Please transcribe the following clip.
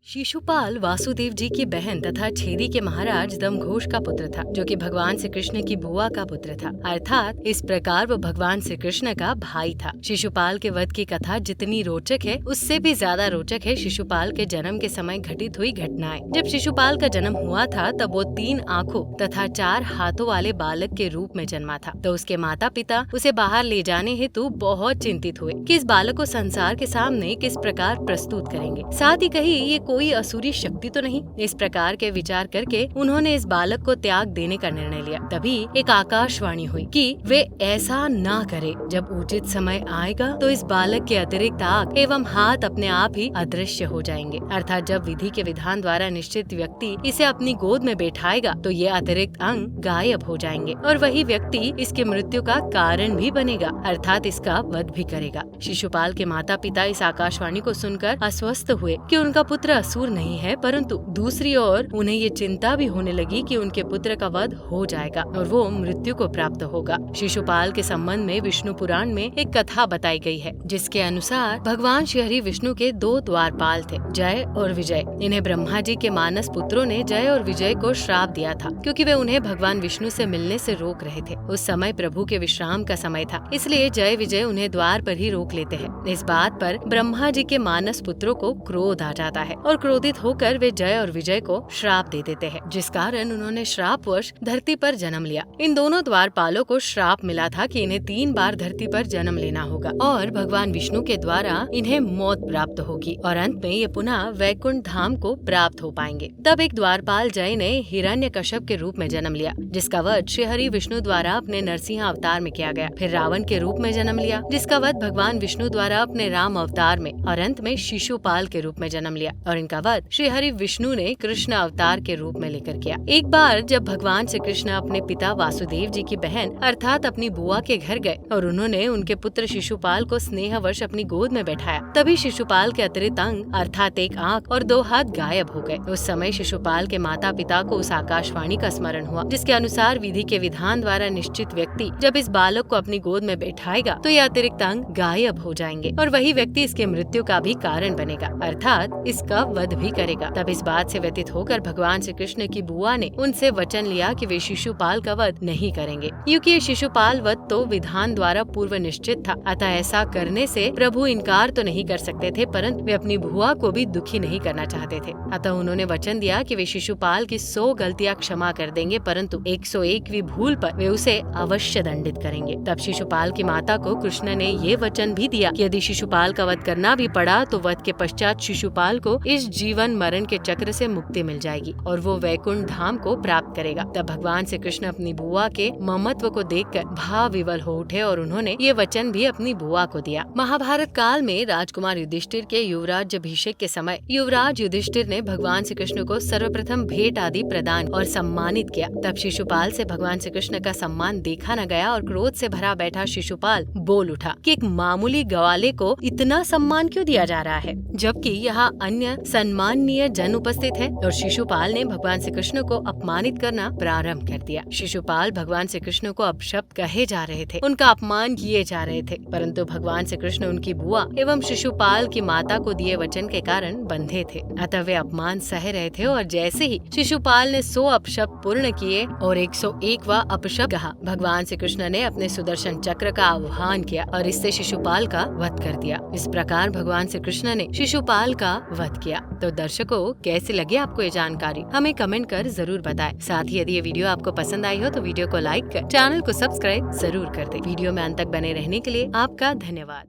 शिशुपाल वासुदेव जी की बहन तथा छेदी के महाराज दमघोष का पुत्र था, जो कि भगवान श्री कृष्ण की बुआ का पुत्र था। अर्थात इस प्रकार वो भगवान श्री कृष्ण का भाई था। शिशुपाल के वध की कथा जितनी रोचक है, उससे भी ज्यादा रोचक है शिशुपाल के जन्म के समय घटित हुई घटनाएं। जब शिशुपाल का जन्म हुआ था, तब वो 3 आँखों तथा 4 हाथों वाले बालक के रूप में जन्मा था। तो उसके माता पिता उसे बाहर ले जाने हेतु बहुत चिंतित हुए कि इस बालक को संसार के सामने किस प्रकार प्रस्तुत करेंगे। साथ ही कहीं ये कोई असुरी शक्ति तो नहीं। इस प्रकार के विचार करके उन्होंने इस बालक को त्याग देने का निर्णय लिया। तभी एक आकाशवाणी हुई कि वे ऐसा ना करे। जब उचित समय आएगा तो इस बालक के अतिरिक्त आँख एवं हाथ अपने आप ही अदृश्य हो जाएंगे। अर्थात जब विधि के विधान द्वारा निश्चित व्यक्ति इसे अपनी गोद में बैठाएगा तो ये अतिरिक्त अंग गायब हो जाएंगे और वही व्यक्ति इसकी मृत्यु का कारण भी बनेगा, अर्थात इसका वध भी करेगा। शिशुपाल के माता पिता इस आकाशवाणी को सुनकर अस्वस्थ हुए कि उनका पुत्र असुर नहीं है, परंतु दूसरी ओर उन्हें ये चिंता भी होने लगी कि उनके पुत्र का वध हो जाएगा और वो मृत्यु को प्राप्त होगा। शिशुपाल के संबंध में विष्णु पुराण में एक कथा बताई गई है, जिसके अनुसार भगवान श्री हरि विष्णु के 2 द्वारपाल थे, जय और विजय। इन्हें ब्रह्मा जी के मानस पुत्रों ने जय और विजय को श्राप दिया था, क्योंकि वे उन्हें भगवान विष्णु से मिलने से रोक रहे थे। उस समय प्रभु के विश्राम का समय था, इसलिए जय विजय उन्हें द्वार पर ही रोक लेते हैं। इस बात पर ब्रह्मा जी के मानस पुत्रों को क्रोध आ जाता है और क्रोधित होकर वे जय और विजय को श्राप दे देते हैं, जिस कारण उन्होंने श्रापवश धरती पर जन्म लिया। इन दोनों द्वारपालों को श्राप मिला था कि इन्हें 3 बार धरती पर जन्म लेना होगा और भगवान विष्णु के द्वारा इन्हें मौत प्राप्त होगी और अंत में ये पुनः वैकुंठ धाम को प्राप्त हो पाएंगे। तब एक द्वारपाल जय ने हिरण्यकश्यप के रूप में जन्म लिया, जिसका वध श्री हरि विष्णु द्वारा अपने नरसिंह अवतार में किया गया। फिर रावण के रूप में जन्म लिया, जिसका वध भगवान विष्णु द्वारा अपने राम अवतार में, और अंत में शिशुपाल के रूप में जन्म लिया और इनका वध श्री हरि विष्णु ने कृष्ण अवतार के रूप में लेकर किया। एक बार जब भगवान श्री कृष्ण अपने पिता वासुदेव जी की बहन अर्थात अपनी बुआ के घर गए और उन्होंने उनके पुत्र शिशुपाल को स्नेहवश अपनी गोद में बैठाया, तभी शिशुपाल के अतिरिक्त अंग अर्थात एक आँख और 2 हाथ गायब हो गए। उस समय शिशुपाल के माता पिता को उस आकाशवाणी का स्मरण हुआ, जिसके अनुसार विधि के विधान द्वारा निश्चित व्यक्ति जब इस बालक को अपनी गोद में बैठाएगा तो ये अतिरिक्त अंग गायब हो जाएंगे और वही व्यक्ति इसके मृत्यु का भी कारण बनेगा, अर्थात इसका वध भी करेगा। तब इस बात से व्यतीत होकर भगवान श्री कृष्ण की बुआ ने उनसे वचन लिया कि वे शिशुपाल का वध नहीं करेंगे, क्योंकि ये शिशुपाल वध तो विधान द्वारा पूर्व निश्चित था। अतः ऐसा करने से प्रभु इनकार तो नहीं कर सकते थे, परंतु वे अपनी बुआ को भी दुखी नहीं करना चाहते थे। अतः उन्होंने वचन दिया कि वे शिशुपाल की 100 गलतियां क्षमा कर देंगे, परंतु 101वीं भूल पर वे उसे अवश्य दंडित करेंगे। तब शिशुपाल की माता को कृष्ण ने ये वचन भी दिया कि यदि शिशुपाल का वध करना भी पड़ा तो वध के पश्चात शिशुपाल को इस जीवन मरण के चक्र से मुक्ति मिल जाएगी और वो वैकुंठ धाम को प्राप्त करेगा। तब भगवान श्री कृष्ण अपनी बुआ के ममत्व को देखकर भाव विवल हो उठे और उन्होंने ये वचन भी अपनी बुआ को दिया। महाभारत काल में राजकुमार युधिष्ठिर के युवराज अभिषेक के समय युवराज युधिष्ठिर ने भगवान श्री कृष्ण को सर्वप्रथम भेंट आदि प्रदान और सम्मानित किया। तब शिशुपाल से भगवान श्री कृष्ण का सम्मान देखा न गया और क्रोध से भरा बैठा शिशुपाल बोल उठा कि एक मामूली ग्वाले को इतना सम्मान क्यों दिया जा रहा है, जबकि यहाँ अन्य सम्माननीय जन उपस्थित है। और शिशुपाल ने भगवान श्री कृष्ण को अपमानित करना प्रारंभ कर दिया। शिशुपाल भगवान श्री कृष्ण को अपशब्द कहे जा रहे थे, उनका अपमान किए जा रहे थे, परंतु भगवान श्री कृष्ण उनकी बुआ एवं शिशुपाल की माता को दिए वचन के कारण बंधे थे। अतः वे अपमान सह रहे थे और जैसे ही शिशुपाल ने 100 अपशब्द पूर्ण किए और 101वां अपशब्द कहा, भगवान श्री कृष्ण ने अपने सुदर्शन चक्र का आह्वान किया और इससे शिशुपाल का वध कर दिया। इस प्रकार भगवान श्री कृष्ण ने शिशुपाल का वध किया। तो दर्शकों, कैसी लगी आपको ये जानकारी, हमें कमेंट कर जरूर बताएं। साथ ही यदि ये वीडियो आपको पसंद आई हो तो वीडियो को लाइक कर चैनल को सब्सक्राइब जरूर कर दें। वीडियो में अंत तक बने रहने के लिए आपका धन्यवाद।